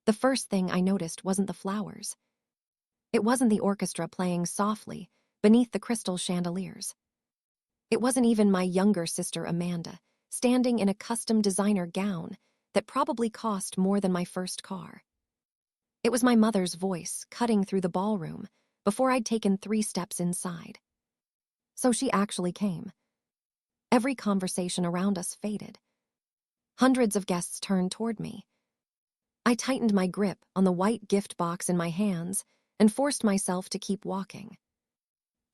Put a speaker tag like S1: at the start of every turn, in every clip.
S1: The first thing I noticed wasn't the flowers. It wasn't the orchestra playing softly beneath the crystal chandeliers. It wasn't even my younger sister Amanda, standing in a custom designer gown that probably cost more than my first car. It was my mother's voice cutting through the ballroom before I'd taken 3 steps inside. So she actually came. Every conversation around us faded. Hundreds of guests turned toward me. I tightened my grip on the white gift box in my hands and forced myself to keep walking.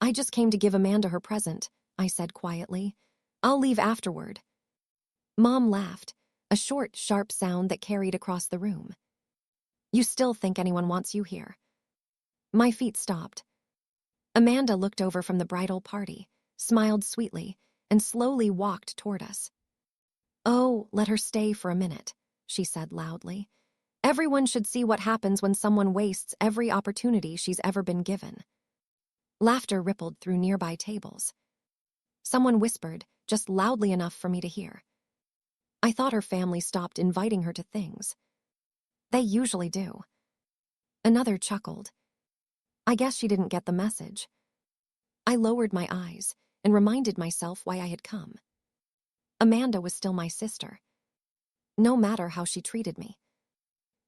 S1: "I just came to give Amanda her present," I said quietly. "I'll leave afterward." Mom laughed, a short, sharp sound that carried across the room. "You still think anyone wants you here?" My feet stopped. Amanda looked over from the bridal party, smiled sweetly, and slowly walked toward us. "Oh, let her stay for a minute," she said loudly. "Everyone should see what happens when someone wastes every opportunity she's ever been given." Laughter rippled through nearby tables. Someone whispered, just loudly enough for me to hear. I thought her family stopped inviting her to things. They usually do. Another chuckled. I guess she didn't get the message. I lowered my eyes and reminded myself why I had come. Amanda was still my sister. No matter how she treated me.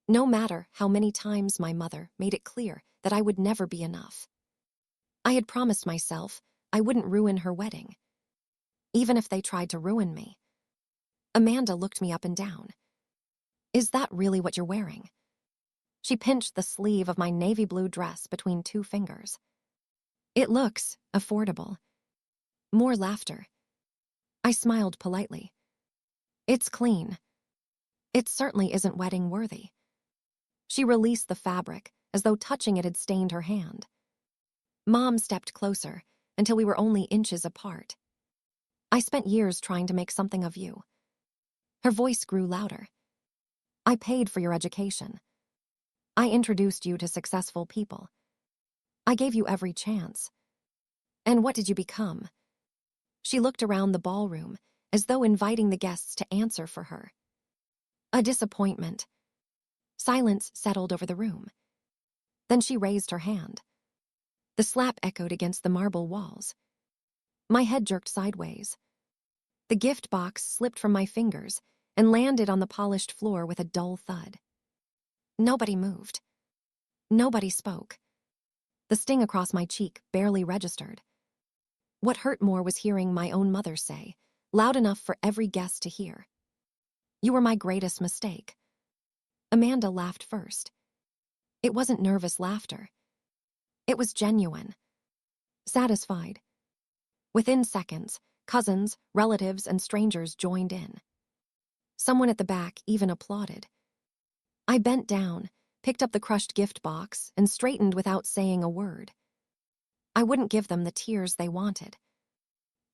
S1: No matter how many times my mother made it clear that I would never be enough. I had promised myself I wouldn't ruin her wedding. Even if they tried to ruin me. Amanda looked me up and down. "Is that really what you're wearing?" She pinched the sleeve of my navy blue dress between 2 fingers. "It looks affordable." More laughter. I smiled politely. "It's clean. It certainly isn't wedding worthy." She released the fabric as though touching it had stained her hand. Mom stepped closer until we were only inches apart. "I spent years trying to make something of you." Her voice grew louder. "I paid for your education. I introduced you to successful people. I gave you every chance. And what did you become?" She looked around the ballroom as though inviting the guests to answer for her. "A disappointment." Silence settled over the room. Then she raised her hand. The slap echoed against the marble walls. My head jerked sideways. The gift box slipped from my fingers and landed on the polished floor with a dull thud. Nobody moved. Nobody spoke. The sting across my cheek barely registered. What hurt more was hearing my own mother say, loud enough for every guest to hear, "You were my greatest mistake." Amanda laughed first. It wasn't nervous laughter. It was genuine. Satisfied. Within seconds, cousins, relatives, and strangers joined in. Someone at the back even applauded. I bent down, picked up the crushed gift box, and straightened without saying a word. I wouldn't give them the tears they wanted.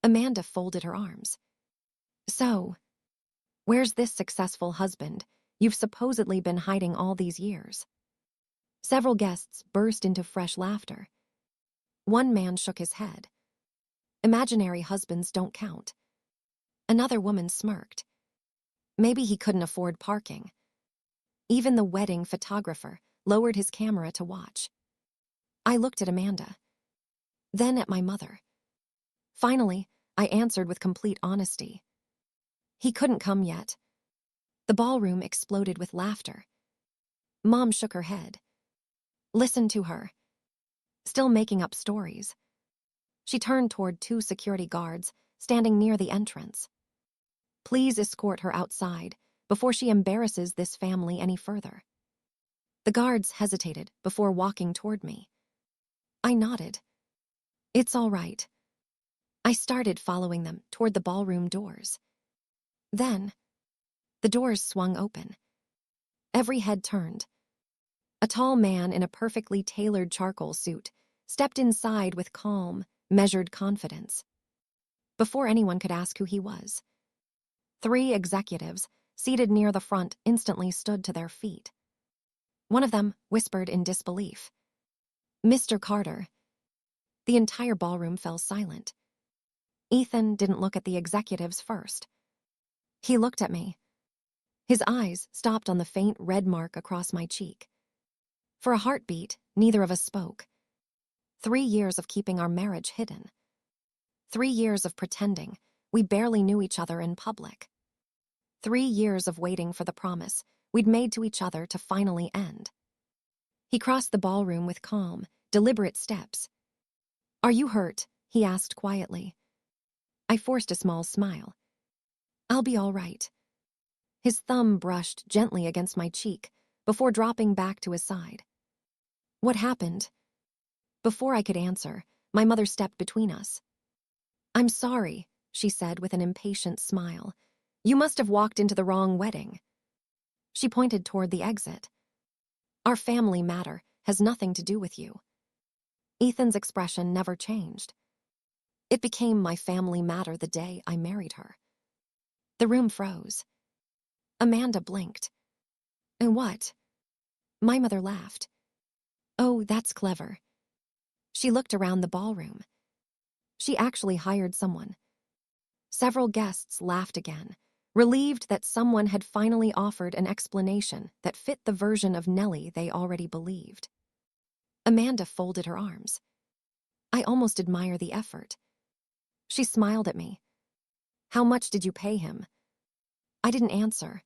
S1: Amanda folded her arms. "So, where's this successful husband you've supposedly been hiding all these years?" Several guests burst into fresh laughter. One man shook his head. "Imaginary husbands don't count." Another woman smirked. "Maybe he couldn't afford parking." Even the wedding photographer lowered his camera to watch. I looked at Amanda. Then at my mother. Finally, I answered with complete honesty. "He couldn't come yet." The ballroom exploded with laughter. Mom shook her head. "Listen to her. Still making up stories." She turned toward 2 security guards standing near the entrance. "Please escort her outside before she embarrasses this family any further." The guards hesitated before walking toward me. I nodded. "It's all right." I started following them toward the ballroom doors. Then, the doors swung open. Every head turned. A tall man in a perfectly tailored charcoal suit stepped inside with calm, measured confidence. Before anyone could ask who he was, 3 executives seated near the front instantly stood to their feet. One of them whispered in disbelief, "Mr. Carter." The entire ballroom fell silent. Ethan didn't look at the executives first. He looked at me. His eyes stopped on the faint red mark across my cheek. For a heartbeat, neither of us spoke. 3 years of keeping our marriage hidden. 3 years of pretending we barely knew each other in public. 3 years of waiting for the promise we'd made to each other to finally end. He crossed the ballroom with calm, deliberate steps. "Are you hurt?" he asked quietly. I forced a small smile. "I'll be all right." His thumb brushed gently against my cheek before dropping back to his side. "What happened?" Before I could answer, my mother stepped between us. "I'm sorry," she said with an impatient smile. "You must have walked into the wrong wedding." She pointed toward the exit. "Our family matter has nothing to do with you." Ethan's expression never changed. It became my family matter the day I married her. The room froze. Amanda blinked. "And what?" My mother laughed. "Oh, that's clever." She looked around the ballroom. She actually hired someone. Several guests laughed again, relieved that someone had finally offered an explanation that fit the version of Nelly they already believed. Amanda folded her arms. I almost admire the effort. She smiled at me. "How much did you pay him?" I didn't answer.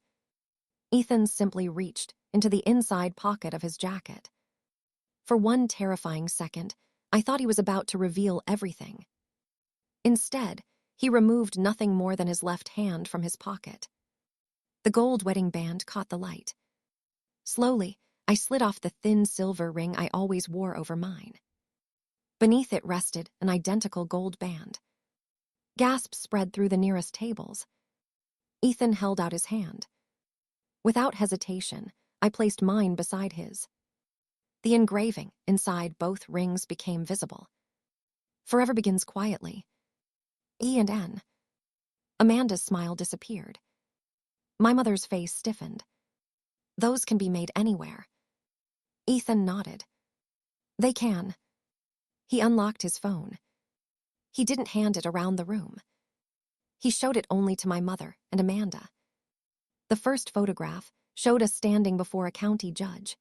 S1: Ethan simply reached into the inside pocket of his jacket. For one terrifying second, I thought he was about to reveal everything. Instead, he removed nothing more than his left hand from his pocket. The gold wedding band caught the light. Slowly, I slid off the thin silver ring I always wore over mine. Beneath it rested an identical gold band. Gasps spread through the nearest tables. Ethan held out his hand. Without hesitation, I placed mine beside his. The engraving inside both rings became visible. "Forever begins quietly. E and N." Amanda's smile disappeared. My mother's face stiffened. "Those can be made anywhere." Ethan nodded. "They can." He unlocked his phone. He didn't hand it around the room. He showed it only to my mother and Amanda. The first photograph showed us standing before a county judge.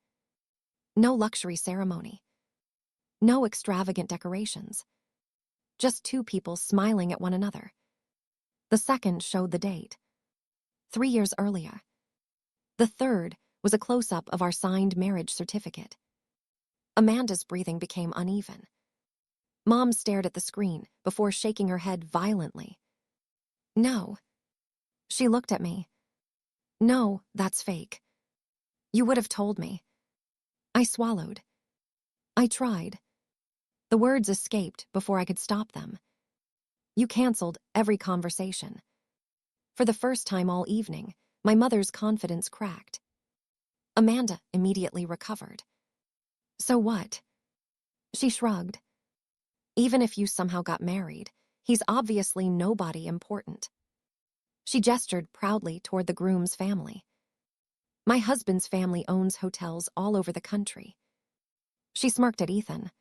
S1: No luxury ceremony. No extravagant decorations. Just two people smiling at one another. The second showed the date. 3 years earlier. The third was a close-up of our signed marriage certificate. Amanda's breathing became uneven. Mom stared at the screen before shaking her head violently. "No." She looked at me. "No, that's fake. You would have told me." I swallowed. I tried. The words escaped before I could stop them. "You canceled every conversation." For the first time all evening, my mother's confidence cracked. Amanda immediately recovered. "So what?" She shrugged. "Even if you somehow got married, he's obviously nobody important." She gestured proudly toward the groom's family. "My husband's family owns hotels all over the country." She smirked at Ethan.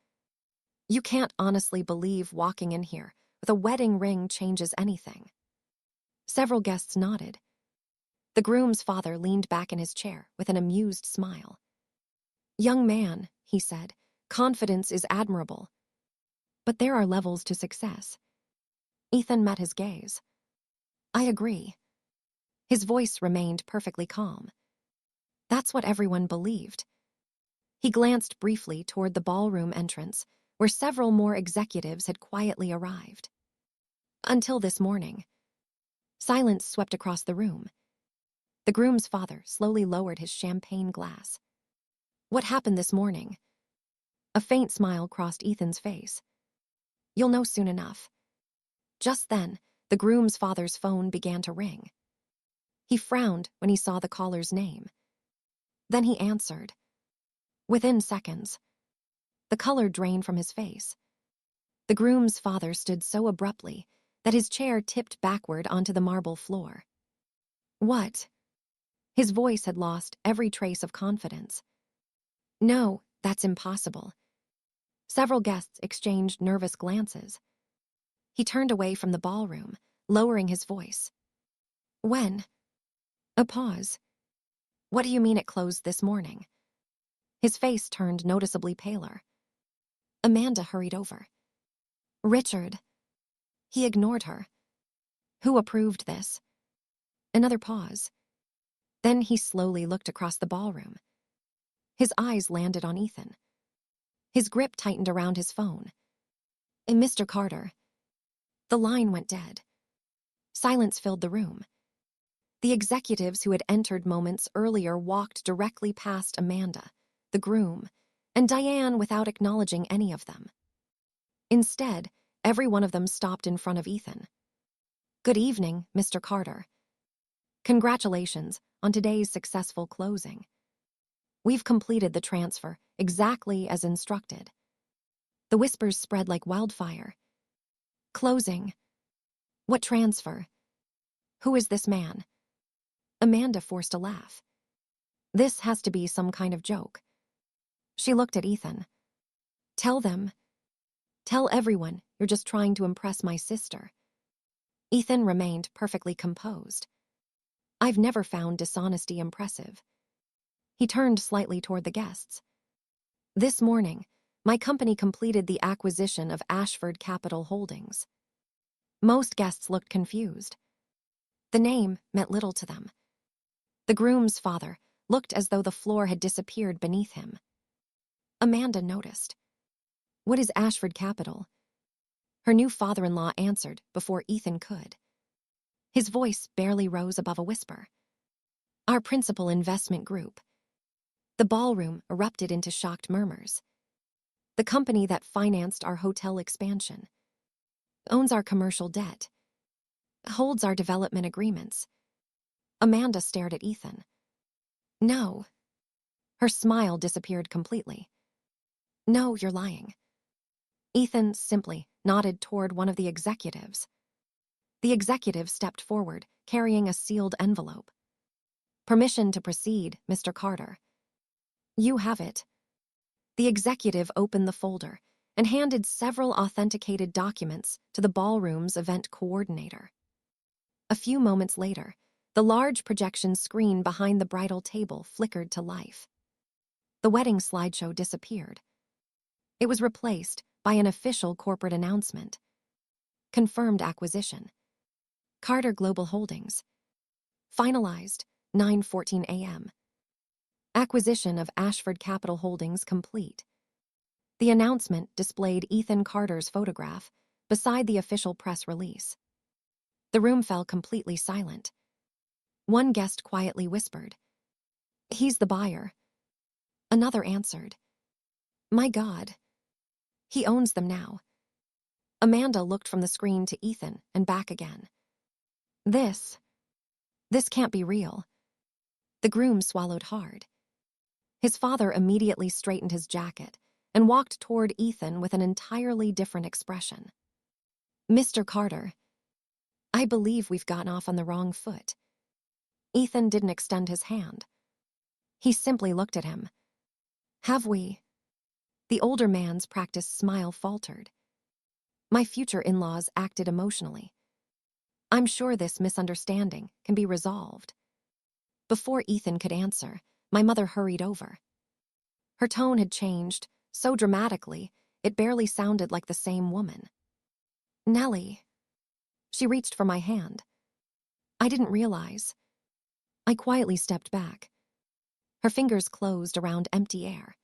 S1: "You can't honestly believe walking in here with a wedding ring changes anything." Several guests nodded. The groom's father leaned back in his chair with an amused smile. "Young man," he said, "confidence is admirable. But there are levels to success." Ethan met his gaze. "I agree." His voice remained perfectly calm. "That's what everyone believed." He glanced briefly toward the ballroom entrance, where several more executives had quietly arrived. "Until this morning." Silence swept across the room. The groom's father slowly lowered his champagne glass. "What happened this morning?" A faint smile crossed Ethan's face. "You'll know soon enough." Just then, the groom's father's phone began to ring. He frowned when he saw the caller's name. Then he answered. Within seconds, the color drained from his face. The groom's father stood so abruptly that his chair tipped backward onto the marble floor. "What?" His voice had lost every trace of confidence. "No, that's impossible." Several guests exchanged nervous glances. He turned away from the ballroom, lowering his voice. "When?" A pause. What do you mean it closed this morning? His face turned noticeably paler. Amanda hurried over. Richard. He ignored her. Who approved this? Another pause. Then he slowly looked across the ballroom. His eyes landed on Ethan. His grip tightened around his phone. Mr. Carter. The line went dead. Silence filled the room. The executives who had entered moments earlier walked directly past Amanda, the groom, and Diane without acknowledging any of them. Instead, every one of them stopped in front of Ethan. Good evening, Mr. Carter. Congratulations on today's successful closing. We've completed the transfer exactly as instructed. The whispers spread like wildfire. Closing. What transfer? Who is this man? Amanda forced a laugh. This has to be some kind of joke. She looked at Ethan. Tell them. Tell everyone you're just trying to impress my sister. Ethan remained perfectly composed. I've never found dishonesty impressive. He turned slightly toward the guests. This morning, my company completed the acquisition of Ashford Capital Holdings. Most guests looked confused. The name meant little to them. The groom's father looked as though the floor had disappeared beneath him. Amanda noticed. What is Ashford Capital? Her new father-in-law answered before Ethan could. His voice barely rose above a whisper. Our principal investment group. The ballroom erupted into shocked murmurs. The company that financed our hotel expansion, owns our commercial debt, holds our development agreements. Amanda stared at Ethan. No. Her smile disappeared completely. No, you're lying. Ethan simply nodded toward one of the executives. The executive stepped forward, carrying a sealed envelope. Permission to proceed, Mr. Carter. You have it. The executive opened the folder and handed several authenticated documents to the ballroom's event coordinator. A few moments later, the large projection screen behind the bridal table flickered to life. The wedding slideshow disappeared. It was replaced by an official corporate announcement. Confirmed acquisition. Carter Global Holdings. Finalized, 9:14 a.m. Acquisition of Ashford Capital Holdings complete. The announcement displayed Ethan Carter's photograph beside the official press release. The room fell completely silent. One guest quietly whispered, He's the buyer. Another answered, My God. He owns them now. Amanda looked from the screen to Ethan and back again. This can't be real. The groom swallowed hard. His father immediately straightened his jacket and walked toward Ethan with an entirely different expression. Mr. Carter, I believe we've gotten off on the wrong foot. Ethan didn't extend his hand. He simply looked at him. Have we? The older man's practiced smile faltered. My future in-laws acted emotionally. I'm sure this misunderstanding can be resolved. Before Ethan could answer, my mother hurried over. Her tone had changed so dramatically, it barely sounded like the same woman. Nelly. She reached for my hand. I didn't realize. I quietly stepped back. Her fingers closed around empty air.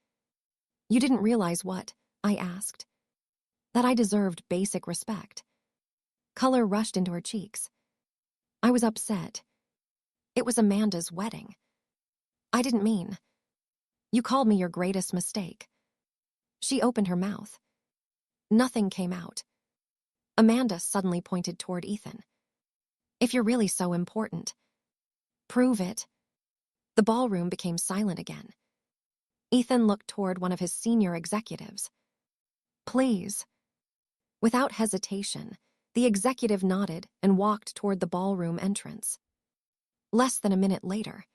S1: You didn't realize what? I asked. That I deserved basic respect. Color rushed into her cheeks. I was upset. It was Amanda's wedding. I didn't mean. You called me your greatest mistake. She opened her mouth. Nothing came out. Amanda suddenly pointed toward Ethan. If you're really so important, prove it. The ballroom became silent again. Ethan looked toward one of his senior executives. Please. Without hesitation, the executive nodded and walked toward the ballroom entrance. Less than a minute later,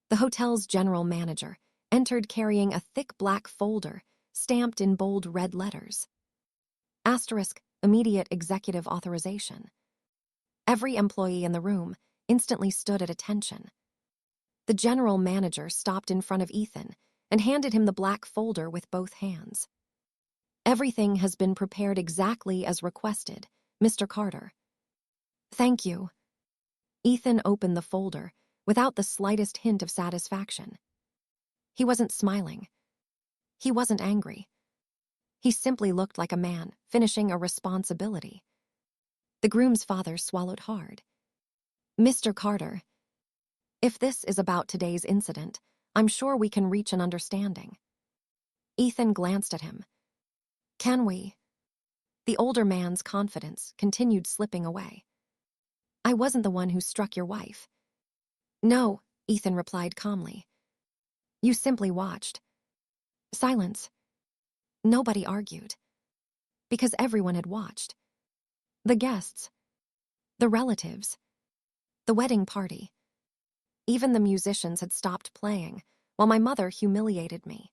S1: the hotel's general manager entered carrying a thick black folder stamped in bold red letters. Asterisk, immediate executive authorization. Every employee in the room instantly stood at attention. The general manager stopped in front of Ethan and handed him the black folder with both hands. Everything has been prepared exactly as requested, Mr. Carter. Thank you. Ethan opened the folder without the slightest hint of satisfaction. He wasn't smiling. He wasn't angry. He simply looked like a man finishing a responsibility. The groom's father swallowed hard. Mr. Carter, if this is about today's incident, I'm sure we can reach an understanding. Ethan glanced at him. Can we? The older man's confidence continued slipping away. I wasn't the one who struck your wife. No, Ethan replied calmly. You simply watched. Silence. Nobody argued. Because everyone had watched. The guests. The relatives. The wedding party. Even the musicians had stopped playing, while my mother humiliated me.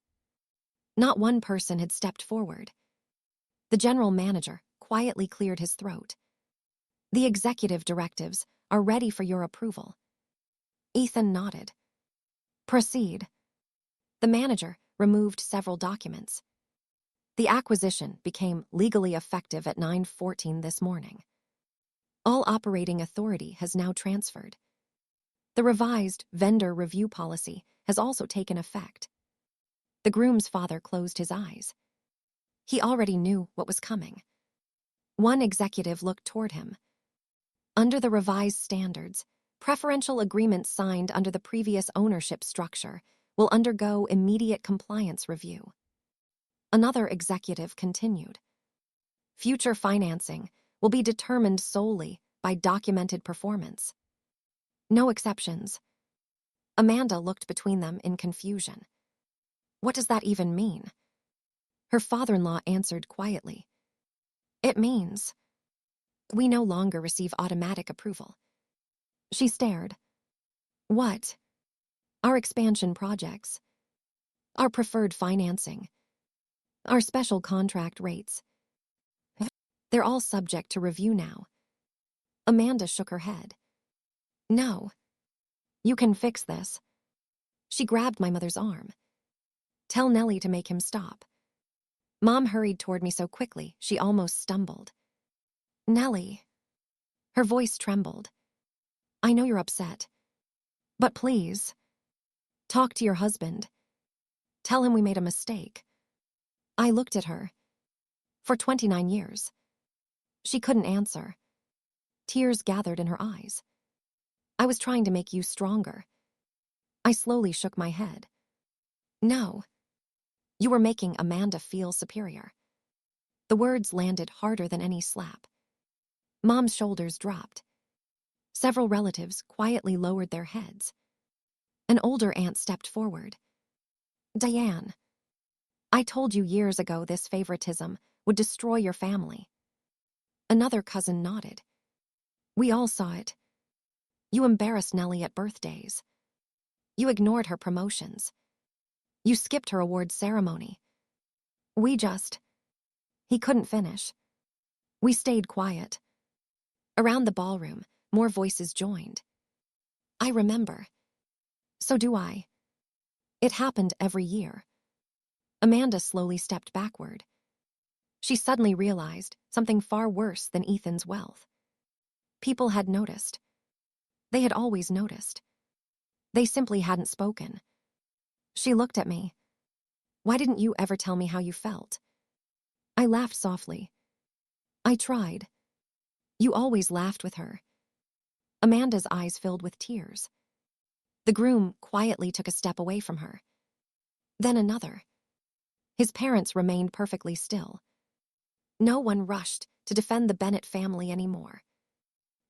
S1: Not one person had stepped forward. The general manager quietly cleared his throat. The executive directives are ready for your approval. Ethan nodded. Proceed. The manager removed several documents. The acquisition became legally effective at 9:14 this morning. All operating authority has now transferred. The revised vendor review policy has also taken effect. The groom's father closed his eyes. He already knew what was coming. One executive looked toward him. Under the revised standards, preferential agreements signed under the previous ownership structure will undergo immediate compliance review. Another executive continued. Future financing will be determined solely by documented performance. No exceptions. Amanda looked between them in confusion. What does that even mean? Her father-in-law answered quietly. It means we no longer receive automatic approval. She stared. What? Our expansion projects. Our preferred financing. Our special contract rates. They're all subject to review now. Amanda shook her head. No. You can fix this. She grabbed my mother's arm. Tell Nelly to make him stop. Mom hurried toward me so quickly she almost stumbled. Nelly. Her voice trembled. I know you're upset. But please. Talk to your husband. Tell him we made a mistake. I looked at her. For 29 years. She couldn't answer. Tears gathered in her eyes. I was trying to make you stronger. I slowly shook my head. No. You were making Amanda feel superior. The words landed harder than any slap. Mom's shoulders dropped. Several relatives quietly lowered their heads. An older aunt stepped forward. Diane. I told you years ago this favoritism would destroy your family. Another cousin nodded. We all saw it. You embarrassed Nelly at birthdays. You ignored her promotions. You skipped her awards ceremony. We just... He couldn't finish. We stayed quiet. Around the ballroom, more voices joined. I remember. So do I. It happened every year. Amanda slowly stepped backward. She suddenly realized something far worse than Ethan's wealth. People had noticed. They had always noticed. They simply hadn't spoken. She looked at me. Why didn't you ever tell me how you felt? I laughed softly. I tried. You always laughed with her. Amanda's eyes filled with tears. The groom quietly took a step away from her. Then another. His parents remained perfectly still. No one rushed to defend the Bennett family anymore.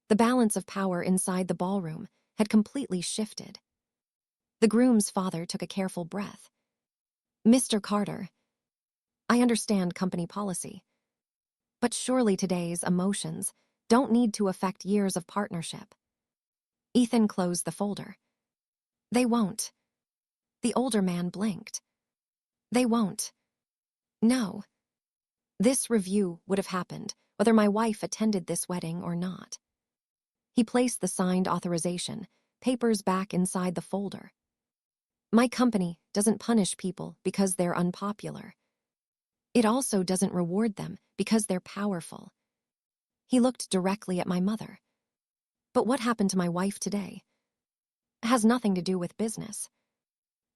S1: The balance of power inside the ballroom had completely shifted. The groom's father took a careful breath. Mr. Carter, I understand company policy, but surely today's emotions don't need to affect years of partnership. Ethan closed the folder. They won't. The older man blinked. They won't. No. This review would have happened whether my wife attended this wedding or not. He placed the signed authorization papers back inside the folder. My company doesn't punish people because they're unpopular. It also doesn't reward them because they're powerful. He looked directly at my mother. But what happened to my wife today? It has nothing to do with business.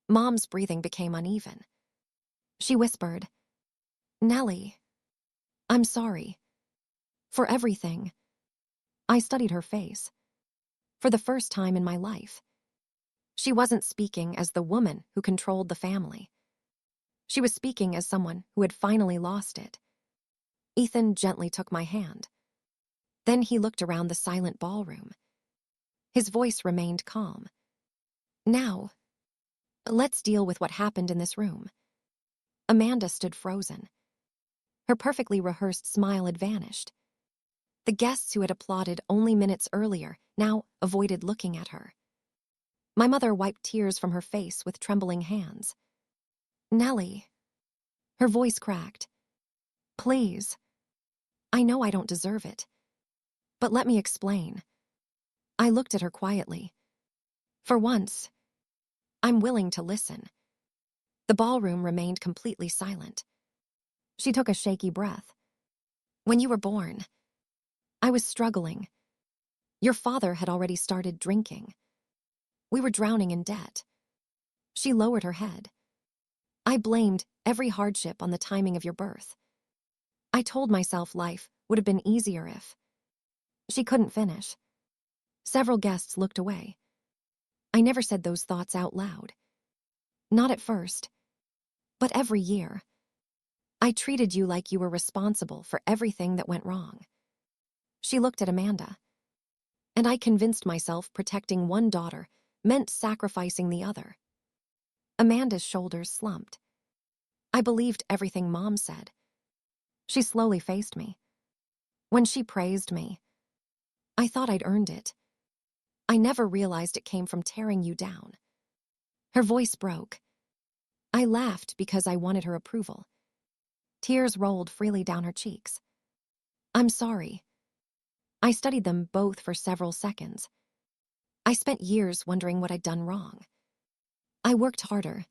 S1: Mom's breathing became uneven. She whispered, "Nelly, I'm sorry. For everything." I studied her face. For the first time in my life, she wasn't speaking as the woman who controlled the family. She was speaking as someone who had finally lost it. Ethan gently took my hand. Then he looked around the silent ballroom. His voice remained calm. "Now, let's deal with what happened in this room." Amanda stood frozen. Her perfectly rehearsed smile had vanished. The guests who had applauded only minutes earlier now avoided looking at her. My mother wiped tears from her face with trembling hands. "Nelly." Her voice cracked. "Please. I know I don't deserve it. But let me explain." I looked at her quietly. For once, I'm willing to listen. The ballroom remained completely silent. She took a shaky breath. "When you were born, I was struggling. Your father had already started drinking. We were drowning in debt." She lowered her head. "I blamed every hardship on the timing of your birth. I told myself life would have been easier if..." She couldn't finish. Several guests looked away. I never said those thoughts out loud. Not at first. But every year. I treated you like you were responsible for everything that went wrong. She looked at Amanda. And I convinced myself protecting one daughter meant sacrificing the other. Amanda's shoulders slumped. I believed everything Mom said. She slowly faced me. When she praised me, I thought I'd earned it. I never realized it came from tearing you down. Her voice broke. I laughed because I wanted her approval. Tears rolled freely down her cheeks. "I'm sorry." I studied them both for several seconds. I spent years wondering what I'd done wrong. I worked harder.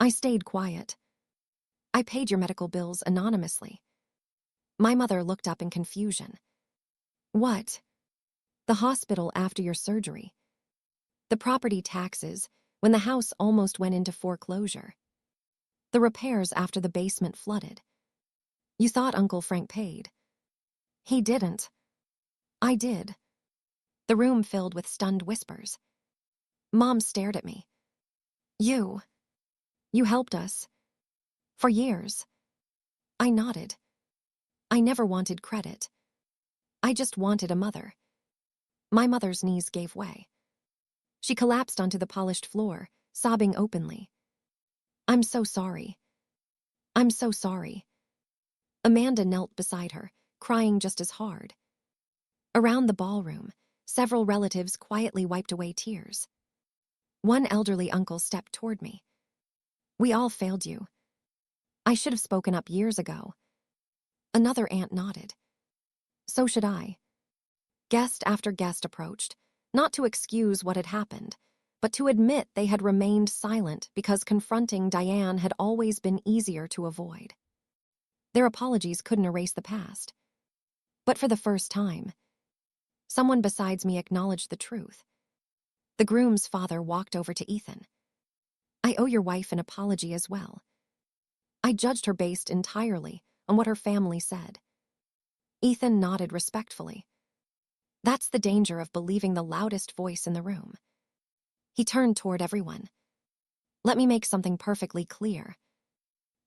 S1: I stayed quiet. I paid your medical bills anonymously. My mother looked up in confusion. "What?" "The hospital after your surgery. The property taxes when the house almost went into foreclosure. The repairs after the basement flooded. You thought Uncle Frank paid. He didn't. I did." The room filled with stunned whispers. Mom stared at me. You helped us. For years." I nodded. I never wanted credit. I just wanted a mother. My mother's knees gave way. She collapsed onto the polished floor, sobbing openly. "I'm so sorry. I'm so sorry." Amanda knelt beside her, crying just as hard. Around the ballroom, several relatives quietly wiped away tears. One elderly uncle stepped toward me. "We all failed you. I should have spoken up years ago." Another aunt nodded. "So should I." Guest after guest approached, not to excuse what had happened, but to admit they had remained silent because confronting Diane had always been easier to avoid. Their apologies couldn't erase the past. But for the first time, someone besides me acknowledged the truth. The groom's father walked over to Ethan. "I owe your wife an apology as well. I judged her based entirely on what her family said." Ethan nodded respectfully. That's the danger of believing the loudest voice in the room. He turned toward everyone. "Let me make something perfectly clear.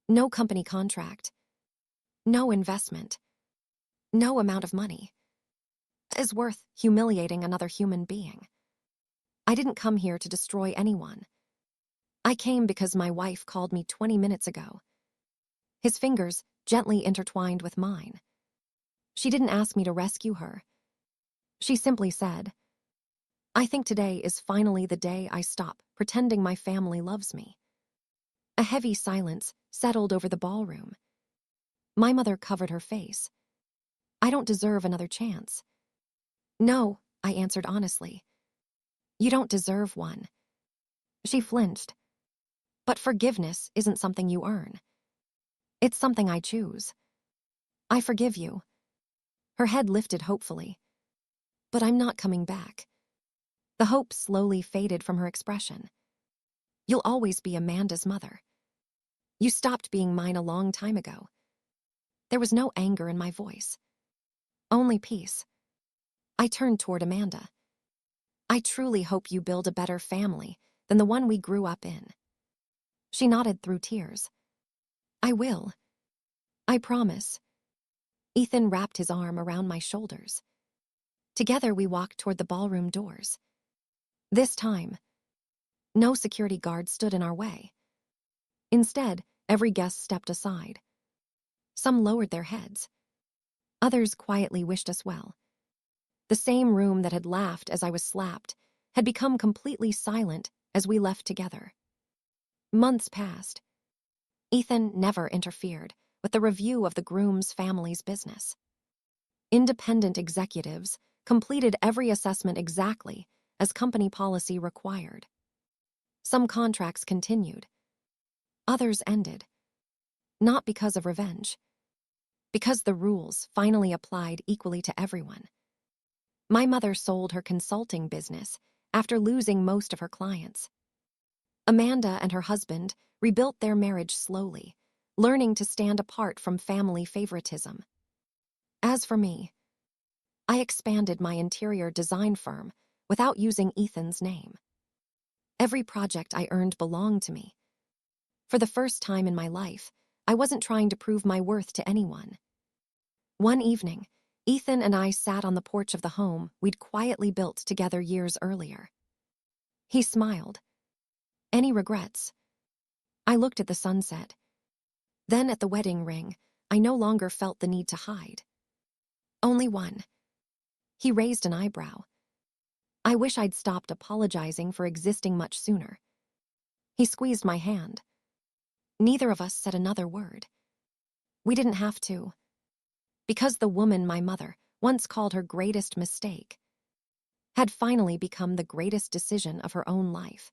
S1: No company contract, no investment, no amount of money is worth humiliating another human being. I didn't come here to destroy anyone. I came because my wife called me 20 minutes ago." His fingers gently intertwined with mine. "She didn't ask me to rescue her. She simply said, 'I think today is finally the day I stop pretending my family loves me.'" A heavy silence settled over the ballroom. My mother covered her face. "I don't deserve another chance." "No," I answered honestly. You don't deserve one. She flinched. But forgiveness isn't something you earn. It's something I choose. I forgive you. Her head lifted hopefully. But I'm not coming back. The hope slowly faded from her expression. You'll always be Amanda's mother. You stopped being mine a long time ago. There was no anger in my voice. Only peace. I turned toward Amanda. I truly hope you build a better family than the one we grew up in. She nodded through tears. I will. I promise. Ethan wrapped his arm around my shoulders. Together we walked toward the ballroom doors. This time, no security guard stood in our way. Instead, every guest stepped aside. Some lowered their heads. Others quietly wished us well. The same room that had laughed as I was slapped had become completely silent as we left together. Months passed. Ethan never interfered with the review of the groom's family's business. Independent executives completed every assessment exactly as company policy required. Some contracts continued. Others ended. Not because of revenge. Because the rules finally applied equally to everyone. My mother sold her consulting business after losing most of her clients. Amanda and her husband rebuilt their marriage slowly, learning to stand apart from family favoritism. As for me, I expanded my interior design firm without using Ethan's name. Every project I earned belonged to me. For the first time in my life, I wasn't trying to prove my worth to anyone. One evening, Ethan and I sat on the porch of the home we'd quietly built together years earlier. He smiled. Any regrets? I looked at the sunset. Then at the wedding ring, I no longer felt the need to hide. Only one. He raised an eyebrow. I wish I'd stopped apologizing for existing much sooner. He squeezed my hand. Neither of us said another word. We didn't have to. Because the woman my mother once called her greatest mistake had finally become the greatest decision of her own life.